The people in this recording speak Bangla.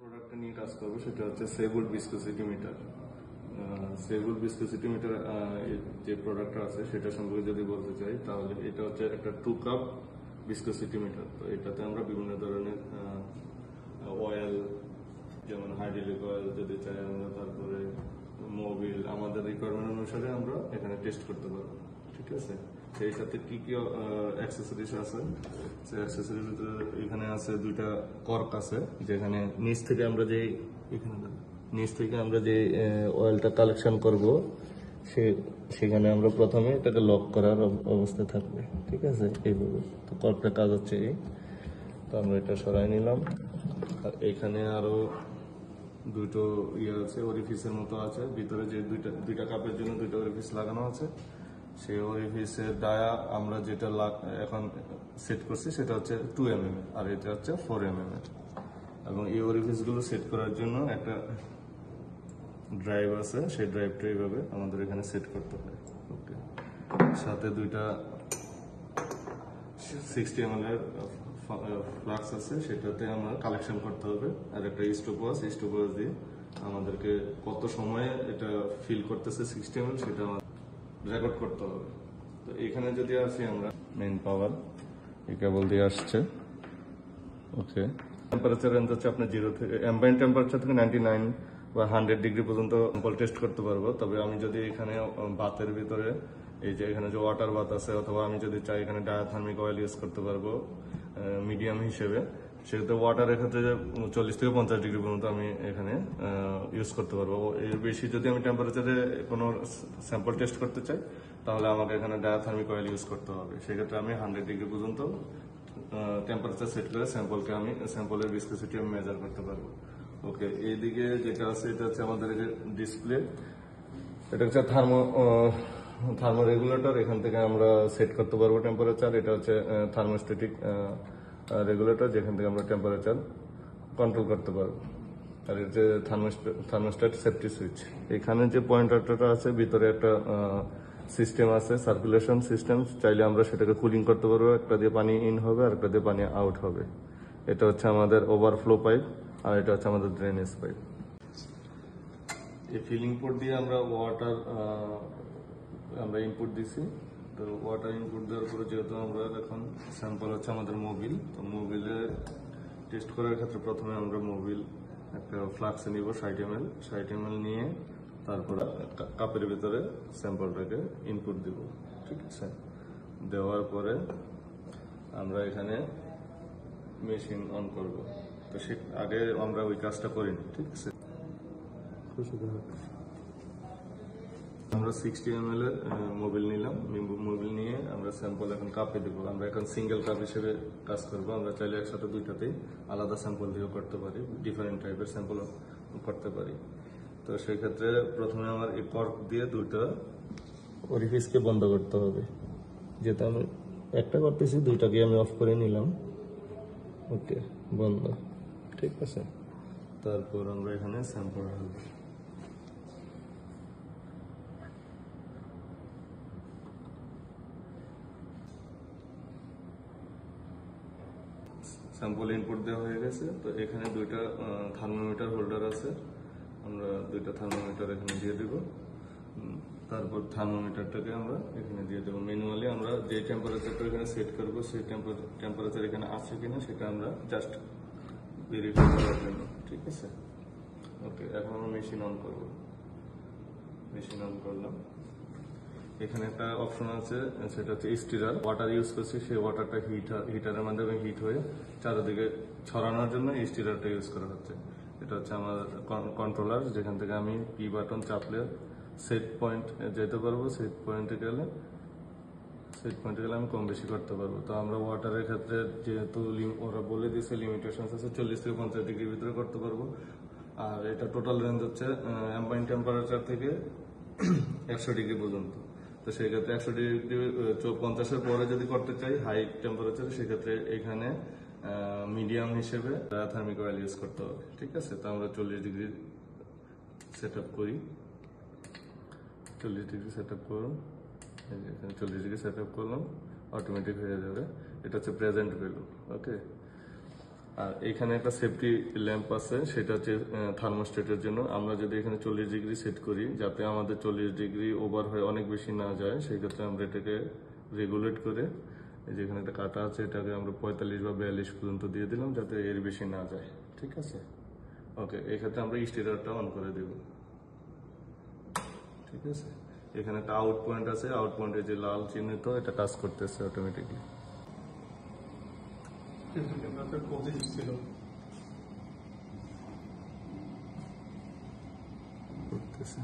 প্রোডাক্টটা নিয়ে কাজ করবো সেটা হচ্ছে সেবুল ভিসকোসিটি মিটার। সেবুল ভিসকোসিটি মিটার যে প্রোডাক্টটা আছে সেটা সম্পর্কে যদি বলতে চাই তাহলে এটা হচ্ছে একটা 2 কাপ ভিসকোসিটি মিটার। তো এটাতে আমরা বিভিন্ন ধরনের অয়েল, যেমন হাইড্রোলিক অয়েল যদি চাই আমরা, তারপরে মোবিল, আমাদের রিকোয়ারমেন্ট অনুসারে আমরা এখানে টেস্ট করতে পারবো। ঠিক আছে, সেই সাথে কি কি অ্যাক্সেসরিজ আছে, সেই অ্যাক্সেসরিজ এখানে আছে দুইটা কর্ক আছে, যেখানে নিচ থেকে আমরা যে অয়েলটা কালেকশন করব সেখানে আমরা প্রথমে এটাকে লক করার অবস্থায় থাকবে। ঠিক আছে, এইভাবে। তো কর্কটা কাজ হচ্ছে এই। তো আমরা এটা সরাই নিলাম। আর এখানে আরো দুটো আছে, ওরিফিসের মতো আছে ভিতরে, যে দুইটা কাপের জন্য দুইটা ওরিফিস লাগানো আছে। সেই ওরিফিসের ডায়া আমরা যেটা এখন সেট করছি সেটা হচ্ছে 2 mm আর এটা হচ্ছে 4 mm। এবং এই ওরিফিস গুলো সেট করার জন্য একটা ড্রাইভ আছে, সেই ড্রাইভটা এইভাবে আমাদের এখানে সেট করতে হয়। ওকে, সাথে দুইটা 60 ml এর ফ্লাক্স আছে, সেটাতে আমরা কালেকশন করতে হবে। আর একটা স্টপওয়াচ দিয়ে আমাদেরকে কত সময়ে এটা ফিল করতেছে 60 ml সেটা আমাদের রেকর্ড করতে হবে। তো এখানে যদি আসি আমরা, মেইন পাওয়ার এই কেবল দিয়ে আসছে। ওকে, টেম্পারেচার রেঞ্জ হচ্ছে আপনার 0 থেকে অ্যাম্বিয়েন্ট টেম্পারেচার থেকে 99 বা 100 ডিগ্রি পর্যন্ত স্যাম্পল টেস্ট করতে পারবো। তবে আমি যদি এখানে বাতের ভিতরে এই যে এখানে যে ওয়াটার বাথ আছে, অথবা আমি যদি চাই এখানে ডায়াথার্মিক অয়েল ইউজ করতে পারবো মিডিয়াম হিসেবে, সেক্ষেত্রে ওয়াটারের ক্ষেত্রে 40 থেকে 50 ডিগ্রি পর্যন্ত আমি এখানে ইউজ করতে পারবো। এর বেশি যদি আমি টেম্পারেচারে কোনো স্যাম্পল টেস্ট করতে চাই তাহলে আমাকে এখানে ডায়াথার্মিক অয়েল ইউজ করতে হবে। সেক্ষেত্রে আমি 100 ডিগ্রি পর্যন্ত টেম্পারেচার সেট করে স্যাম্পলের ভিসকোসিটি আমি মেজার করতে পারবো। ওকে, এইদিকে যেটা আছে এটা হচ্ছে আমাদের ডিসপ্লে। এটা হচ্ছে থার্মো রেগুলেটর, এখান থেকে আমরা সেট করতে পারবো টেম্পারেচার। এটা হচ্ছে থার্মোস্ট্যাটিক রেগুলেটর, যেখান থেকে আমরা টেম্পারেচার কন্ট্রোল করতে পারবো। আর এটা হচ্ছে থার্মোস্ট্যাট সেফটি সুইচ। এখানে যে পয়েন্টারটা আছে ভিতরে একটা সিস্টেম আছে, সার্কুলেশন সিস্টেম। চাইলে আমরা সেটাকে কুলিং করতে পারবো, একটা দিয়ে পানি ইন হবে আর একটা দিয়ে পানি আউট হবে। এটা হচ্ছে আমাদের ওভারফ্লো পাইপ, আর এটা হচ্ছে আমাদের ড্রেনেজ পাইপ। এই ফিলিং পোর্ট দিয়ে আমরা ওয়াটার ইনপুট দিছি। তো ওয়াটার ইনপুট দেওয়ার পরে যেহেতু আমরা এখন স্যাম্পল হচ্ছে আমাদের মোবিল, তো মোবিলে টেস্ট করার ক্ষেত্রে প্রথমে আমরা মোবিল একটা ফ্লাক্সে নিব 60 ml নিয়ে তারপর কাপের ভিতরে স্যাম্পলটাকে ইনপুট দিব। ঠিক আছে, দেওয়ার পরে আমরা এখানে মেশিন অন করব। তো সে আগে আমরা ওই কাজটা করিনি। ঠিক আছে, আমরা 60 ml এর মোবিল নিলাম। মোবিল নিয়ে আমরা স্যাম্পল এখন কাপে দেবো। আমরা এখন সিঙ্গেল কাপ হিসেবে কাজ করবো। আমরা চাইলে একসাথে দুইটাতেই আলাদা স্যাম্পল দিয়েও করতে পারি, ডিফারেন্ট টাইপের স্যাম্পল করতে পারি। তো সেক্ষেত্রে প্রথমে আমার এই কর্ক দিয়ে দুইটা ওরিফিসকে বন্ধ করতে হবে। যেহেতু আমি একটা করতেছি, দুইটাকে আমি অফ করে নিলাম। ওকে, বন্ধ। ঠিক আছে, তারপর আমরা এখানে স্যাম্পল ঢালবো। স্যাম্পল ইনপুট দেওয়া হয়ে গেছে। তো এখানে দুইটা থার্মোমিটার হোল্ডার আছে, আমরা দুইটা থার্মোমিটার এখানে দিয়ে দেব। তারপর থার্মোমিটারটাকে আমরা এখানে দিয়ে দেবো। ম্যানুয়ালি আমরা যে টেম্পারেচারটা এখানে সেট করবো সেই টেম্পারেচার এখানে আছে কিনা সেটা আমরা জাস্ট ভেরিফাই করার জন্য। ঠিক আছে, ওকে, এখন আমরা মেশিন অন করবো। মেশিন অন করলাম। এখানে একটা অপশন আছে, সেটা হচ্ছে স্টিরার। ওয়াটার ইউজ করছি, সেই ওয়াটারটা হিটারের মাধ্যমে হিট হয়ে চারিদিকে ছড়ানোর জন্য এই স্টিরারটা ইউজ করা হচ্ছে। এটা হচ্ছে আমার কন্ট্রোলার, যেখান থেকে আমি পি বাটন চাপলে সেট পয়েন্ট যেতে পারবো। সেট পয়েন্টে গেলে আমি কম বেশি করতে পারবো। তো আমরা ওয়াটারের ক্ষেত্রে যেহেতু ওরা বলে দিয়েছে লিমিটেশন আছে, 40 থেকে 50 ডিগ্রির ভিতরে করতে পারবো। আর এটা টোটাল রেঞ্জ হচ্ছে অ্যাম্বিয়েন্ট টেম্পারেচার থেকে 100 ডিগ্রি পর্যন্ত। তো সেই ক্ষেত্রে 100 ডিগ্রি 50-এর পরে যদি করতে চাই হাই টেম্পারেচার, সেক্ষেত্রে এখানে মিডিয়াম হিসেবে থার্মিক অয়েল ইউজ করতে হবে। ঠিক আছে, তো আমরা 40 ডিগ্রি সেট আপ করি। 40 ডিগ্রি সেট আপ করুন, এখানে 40 ডিগ্রি সেট আপ করলাম, অটোমেটিক হয়ে যাবে। এটা হচ্ছে প্রেজেন্ট ভ্যালু। ওকে, আর এখানে একটা সেফটি ল্যাম্প আছে, সেটা হচ্ছে থার্মোস্টেটের জন্য। আমরা যদি এখানে 40 ডিগ্রি সেট করি, যাতে আমাদের 40 ডিগ্রি ওভার হয়ে অনেক বেশি না যায়, সেই ক্ষেত্রে আমরা এটাকে রেগুলেট করে, এই যেখানে একটা কাটা আছে, এটাকে আমরা 45 বা 42 পর্যন্ত দিয়ে দিলাম, যাতে এর বেশি না যায়। ঠিক আছে, ওকে। এক্ষেত্রে আমরা স্টিরারটা অন করে দেব। ঠিক আছে, এখানে একটা আউট পয়েন্ট আছে, আউট পয়েন্টে যে লাল চিহ্নিত, এটা কাজ করতেছে অটোমেটিকলি। করতেছে।